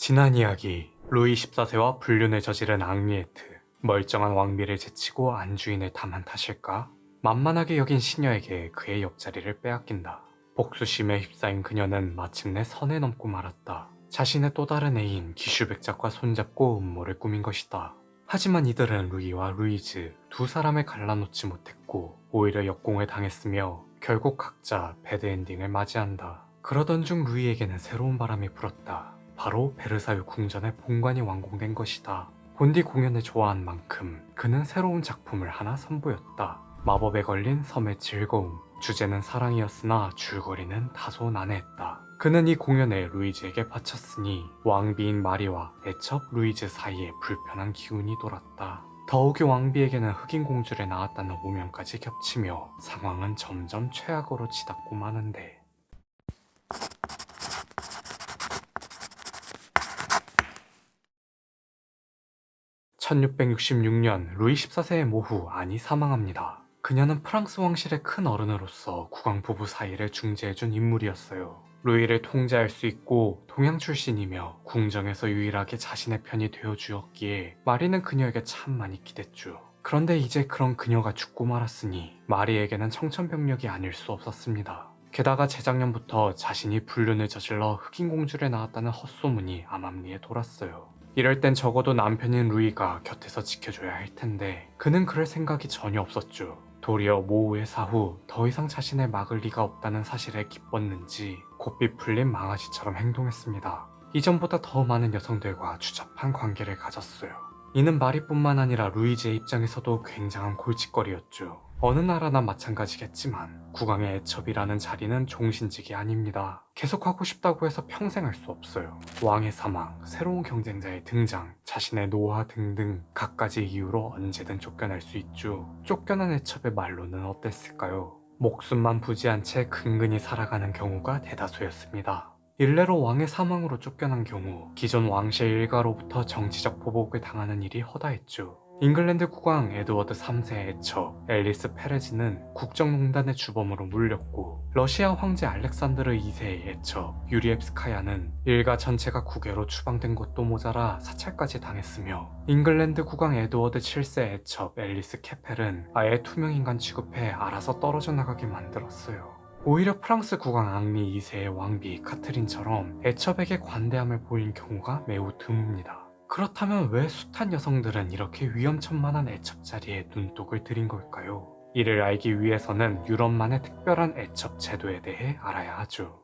지난 이야기, 루이 14세와 불륜을 저지른 앙리에트. 멀쩡한 왕비를 제치고 안주인을 탐한 탓일까? 만만하게 여긴 시녀에게 그의 옆자리를 빼앗긴다. 복수심에 휩싸인 그녀는 마침내 선을 넘고 말았다. 자신의 또 다른 애인 기슈백작과 손잡고 음모를 꾸민 것이다. 하지만 이들은 루이와 루이즈 두 사람을 갈라놓지 못했고 오히려 역공을 당했으며 결국 각자 배드엔딩을 맞이한다. 그러던 중 루이에게는 새로운 바람이 불었다. 바로 베르사유 궁전의 본관이 완공된 것이다. 본디 공연을 좋아한 만큼 그는 새로운 작품을 하나 선보였다. 마법에 걸린 섬의 즐거움. 주제는 사랑이었으나 줄거리는 다소 난해했다. 그는 이 공연을 루이즈에게 바쳤으니 왕비인 마리와 애첩 루이즈 사이에 불편한 기운이 돌았다. 더욱이 왕비에게는 흑인 공주를 낳았다는 오명까지 겹치며 상황은 점점 최악으로 치닫고 마는데 1666년 루이 14세의 모후 아니 사망합니다. 그녀는 프랑스 왕실의 큰 어른으로서 국왕 부부 사이를 중재해준 인물이었어요. 루이를 통제할 수 있고 동양 출신이며 궁정에서 유일하게 자신의 편이 되어주었기에 마리는 그녀에게 참 많이 기댔죠. 그런데 이제 그런 그녀가 죽고 말았으니 마리에게는 청천벽력이 아닐 수 없었습니다. 게다가 재작년부터 자신이 불륜을 저질러 흑인 공주를 낳았다는 헛소문이 암암리에 돌았어요. 이럴 땐 적어도 남편인 루이가 곁에서 지켜줘야 할 텐데 그는 그럴 생각이 전혀 없었죠. 도리어 모우의 사후 더 이상 자신을 막을 리가 없다는 사실에 기뻤는지 곱비 풀린 망아지처럼 행동했습니다. 이전보다 더 많은 여성들과 추잡한 관계를 가졌어요. 이는 마리뿐만 아니라 루이즈의 입장에서도 굉장한 골칫거리였죠. 어느 나라나 마찬가지겠지만 국왕의 애첩이라는 자리는 종신직이 아닙니다. 계속하고 싶다고 해서 평생 할 수 없어요. 왕의 사망, 새로운 경쟁자의 등장, 자신의 노화 등등 갖가지 이유로 언제든 쫓겨날 수 있죠. 쫓겨난 애첩의 말로는 어땠을까요? 목숨만 부지한 채 근근히 살아가는 경우가 대다수였습니다. 일례로 왕의 사망으로 쫓겨난 경우 기존 왕실 일가로부터 정치적 보복을 당하는 일이 허다했죠. 잉글랜드 국왕 에드워드 3세의 애처 앨리스 페레즈는 국정농단의 주범으로 물렸고 러시아 황제 알렉산드르 2세의 애처 유리엡스카야는 일가 전체가 국외로 추방된 것도 모자라 사찰까지 당했으며 잉글랜드 국왕 에드워드 7세 애첩 앨리스 케펠은 아예 투명인간 취급해 알아서 떨어져 나가게 만들었어요. 오히려 프랑스 국왕 앙리 2세의 왕비 카트린처럼 애첩에게 관대함을 보인 경우가 매우 드뭅니다. 그렇다면 왜 숱한 여성들은 이렇게 위험천만한 애첩 자리에 눈독을 들인 걸까요? 이를 알기 위해서는 유럽만의 특별한 애첩 제도에 대해 알아야 하죠.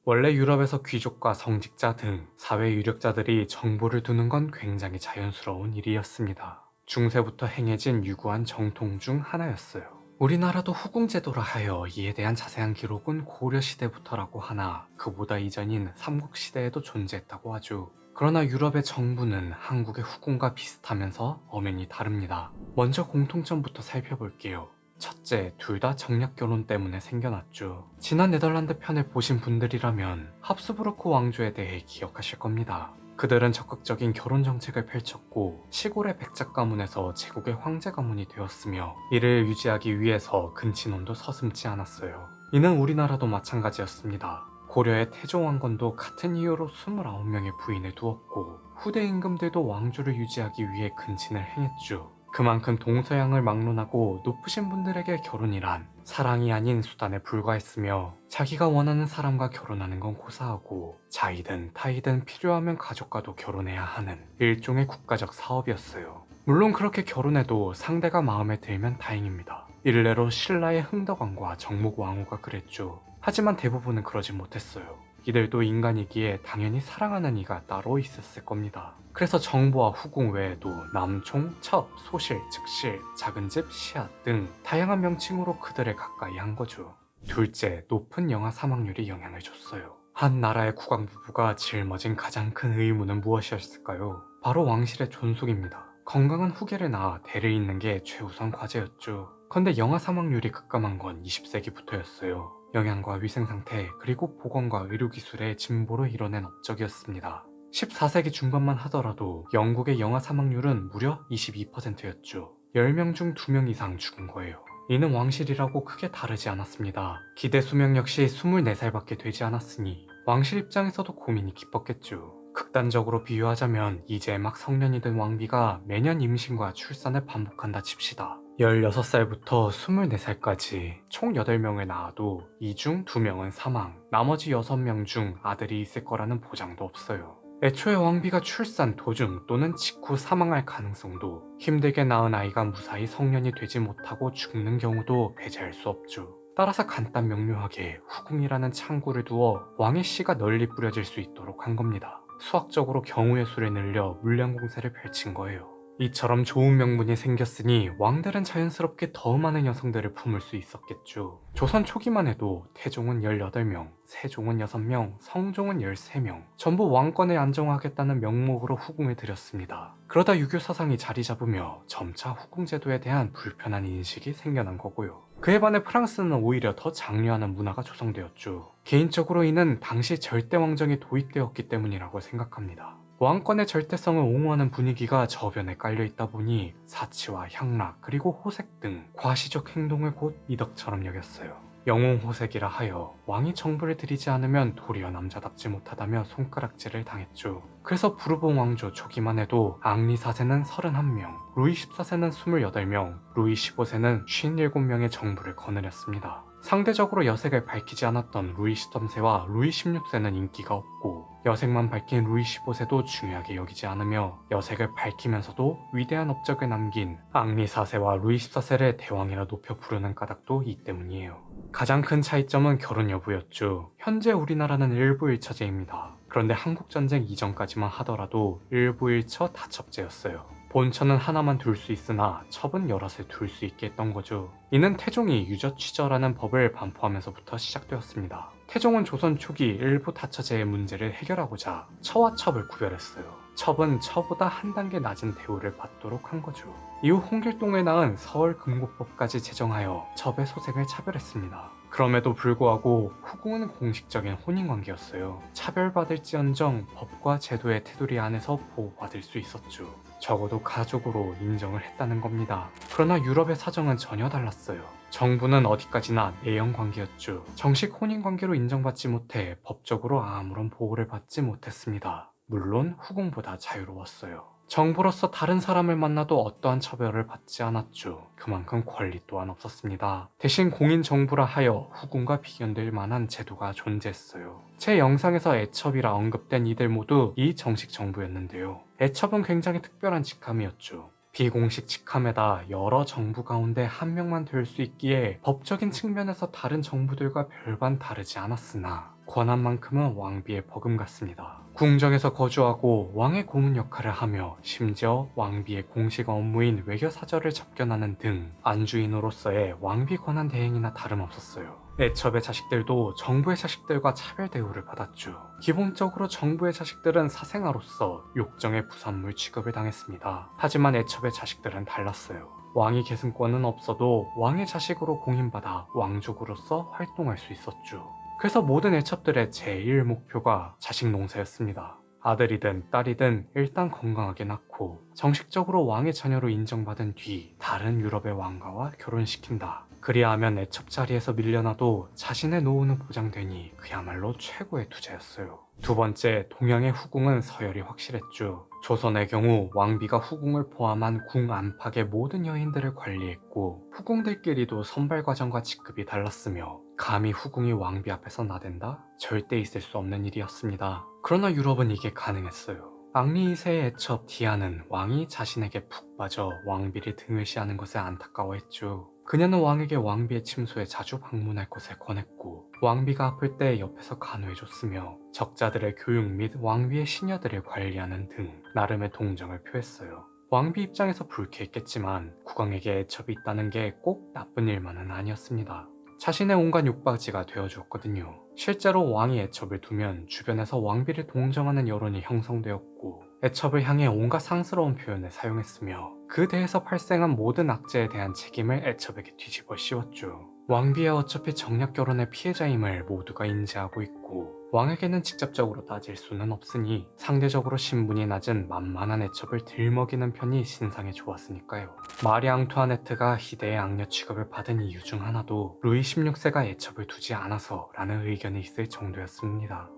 원래 유럽에서 귀족과 성직자 등 사회 유력자들이 정보를 두는 건 굉장히 자연스러운 일이었습니다. 중세부터 행해진 유구한 정통 중 하나였어요. 우리나라도 후궁제도라 하여 이에 대한 자세한 기록은 고려시대부터라고 하나 그보다 이전인 삼국시대에도 존재했다고 하죠. 그러나 유럽의 정부는 한국의 후궁과 비슷하면서 엄연히 다릅니다. 먼저 공통점부터 살펴볼게요. 첫째, 둘 다 정략 결혼 때문에 생겨났죠. 지난 네덜란드 편을 보신 분들이라면 합스부르크 왕조에 대해 기억하실 겁니다. 그들은 적극적인 결혼 정책을 펼쳤고 시골의 백작 가문에서 제국의 황제 가문이 되었으며 이를 유지하기 위해서 근친혼도 서슴지 않았어요. 이는 우리나라도 마찬가지였습니다. 고려의 태조 왕건도 같은 이유로 29명의 부인을 두었고 후대 임금들도 왕조를 유지하기 위해 근친을 행했죠. 그만큼 동서양을 막론하고 높으신 분들에게 결혼이란 사랑이 아닌 수단에 불과했으며 자기가 원하는 사람과 결혼하는 건 고사하고 자이든 타이든 필요하면 가족과도 결혼해야 하는 일종의 국가적 사업이었어요. 물론 그렇게 결혼해도 상대가 마음에 들면 다행입니다. 일례로 신라의 흥덕왕과 정목왕후가 그랬죠. 하지만 대부분은 그러지 못했어요. 이들도 인간이기에 당연히 사랑하는 이가 따로 있었을 겁니다. 그래서 정보와 후궁 외에도 남총, 첩, 소실, 즉실, 작은 집, 시앗 등 다양한 명칭으로 그들을 가까이 한 거죠. 둘째, 높은 영아 사망률이 영향을 줬어요. 한 나라의 국왕 부부가 짊어진 가장 큰 의무는 무엇이었을까요? 바로 왕실의 존속입니다. 건강한 후계를 낳아 대를 잇는 게 최우선 과제였죠. 그런데 영아 사망률이 급감한 건 20세기부터였어요. 영양과 위생 상태 그리고 보건과 의료기술의 진보로 이뤄낸 업적이었습니다. 14세기 중반만 하더라도 영국의 영아 사망률은 무려 22%였죠. 10명 중 2명 이상 죽은 거예요. 이는 왕실이라고 크게 다르지 않았습니다. 기대 수명 역시 24살밖에 되지 않았으니 왕실 입장에서도 고민이 깊었겠죠. 극단적으로 비유하자면 이제 막 성년이 된 왕비가 매년 임신과 출산을 반복한다 칩시다. 16살부터 24살까지 총 8명을 낳아도 이 중 2명은 사망, 나머지 6명 중 아들이 있을 거라는 보장도 없어요. 애초에 왕비가 출산 도중 또는 직후 사망할 가능성도, 힘들게 낳은 아이가 무사히 성년이 되지 못하고 죽는 경우도 배제할 수 없죠. 따라서 간단 명료하게 후궁이라는 창구를 두어 왕의 씨가 널리 뿌려질 수 있도록 한 겁니다. 수학적으로 경우의 수를 늘려 물량 공세를 펼친 거예요. 이처럼 좋은 명분이 생겼으니 왕들은 자연스럽게 더 많은 여성들을 품을 수 있었겠죠. 조선 초기만 해도 태종은 18명, 세종은 6명, 성종은 13명, 전부 왕권을 안정화하겠다는 명목으로 후궁을 들였습니다. 그러다 유교 사상이 자리 잡으며 점차 후궁 제도에 대한 불편한 인식이 생겨난 거고요. 그에 반해 프랑스는 오히려 더 장려하는 문화가 조성되었죠. 개인적으로 이는 당시 절대 왕정이 도입되었기 때문이라고 생각합니다. 왕권의 절대성을 옹호하는 분위기가 저변에 깔려있다 보니 사치와 향락 그리고 호색 등 과시적 행동을 곧 미덕처럼 여겼어요. 영웅호색이라 하여 왕이 정부를 들이지 않으면 도리어 남자답지 못하다며 손가락질을 당했죠. 그래서 부르봉 왕조 초기만 해도 앙리 4세는 31명, 루이 14세는 28명, 루이 15세는 57명의 정부를 거느렸습니다. 상대적으로 여색을 밝히지 않았던 루이 13세와 루이 16세는 인기가 없고, 여색만 밝힌 루이 15세도 중요하게 여기지 않으며 여색을 밝히면서도 위대한 업적을 남긴 앙리 4세와 루이 14세를 대왕이라 높여 부르는 까닭도 이 때문이에요. 가장 큰 차이점은 결혼 여부였죠. 현재 우리나라는 일부일처제입니다. 그런데 한국전쟁 이전까지만 하더라도 일부일처 다첩제였어요. 본처는 하나만 둘 수 있으나 첩은 여럿을 둘 수 있게 했던 거죠. 이는 태종이 유저취저라는 법을 반포하면서부터 시작되었습니다. 태종은 조선 초기 일부 다처제의 문제를 해결하고자 처와 첩을 구별했어요. 첩은 처보다 한 단계 낮은 대우를 받도록 한 거죠. 이후 홍길동을 낳은 서울금고법까지 제정하여 첩의 소생을 차별했습니다. 그럼에도 불구하고 후궁은 공식적인 혼인관계였어요. 차별받을지언정 법과 제도의 테두리 안에서 보호받을 수 있었죠. 적어도 가족으로 인정을 했다는 겁니다. 그러나 유럽의 사정은 전혀 달랐어요. 정부는 어디까지나 내연관계였죠. 정식 혼인관계로 인정받지 못해 법적으로 아무런 보호를 받지 못했습니다. 물론 후궁보다 자유로웠어요. 정부로서 다른 사람을 만나도 어떠한 처벌을 받지 않았죠. 그만큼 권리 또한 없었습니다. 대신 공인정부라 하여 후궁과 비견될 만한 제도가 존재했어요. 제 영상에서 애첩이라 언급된 이들 모두 이 정식 정부였는데요. 애첩은 굉장히 특별한 직함이었죠. 비공식 직함에다 여러 정부 가운데 한 명만 될 수 있기에 법적인 측면에서 다른 정부들과 별반 다르지 않았으나 권한만큼은 왕비의 버금 같습니다. 궁정에서 거주하고 왕의 고문 역할을 하며 심지어 왕비의 공식 업무인 외교사절을 접견하는 등 안주인으로서의 왕비 권한 대행이나 다름없었어요. 애첩의 자식들도 정부의 자식들과 차별 대우를 받았죠. 기본적으로 정부의 자식들은 사생아로서 욕정의 부산물 취급을 당했습니다. 하지만 애첩의 자식들은 달랐어요. 왕위 계승권은 없어도 왕의 자식으로 공인받아 왕족으로서 활동할 수 있었죠. 그래서 모든 애첩들의 제1 목표가 자식 농사였습니다. 아들이든 딸이든 일단 건강하게 낳고 정식적으로 왕의 자녀로 인정받은 뒤 다른 유럽의 왕가와 결혼시킨다. 그리하면 애첩 자리에서 밀려나도 자신의 노후는 보장되니 그야말로 최고의 투자였어요. 두 번째, 동양의 후궁은 서열이 확실했죠. 조선의 경우 왕비가 후궁을 포함한 궁 안팎의 모든 여인들을 관리했고 후궁들끼리도 선발 과정과 직급이 달랐으며 감히 후궁이 왕비 앞에서 나댄다? 절대 있을 수 없는 일이었습니다. 그러나 유럽은 이게 가능했어요. 앙리 2세의 애첩 디아는 왕이 자신에게 푹 빠져 왕비를 등을시하는 것에 안타까워했죠. 그녀는 왕에게 왕비의 침소에 자주 방문할 것을 권했고 왕비가 아플 때 옆에서 간호해줬으며 적자들의 교육 및 왕비의 시녀들을 관리하는 등 나름의 동정을 표했어요. 왕비 입장에서 불쾌했겠지만 국왕에게 애첩이 있다는 게 꼭 나쁜 일만은 아니었습니다. 자신의 온갖 욕박지가 되어주었거든요. 실제로 왕이 애첩을 두면 주변에서 왕비를 동정하는 여론이 형성되었고 애첩을 향해 온갖 상스러운 표현을 사용했으며 그 대에서 발생한 모든 악재에 대한 책임을 애첩에게 뒤집어 씌웠죠. 왕비와 어차피 정략 결혼의 피해자임을 모두가 인지하고 있고 왕에게는 직접적으로 따질 수는 없으니 상대적으로 신분이 낮은 만만한 애첩을 들먹이는 편이 신상에 좋았으니까요. 마리 앙투아네트가 희대의 악녀 취급을 받은 이유 중 하나도 루이 16세가 애첩을 두지 않아서 라는 의견이 있을 정도였습니다.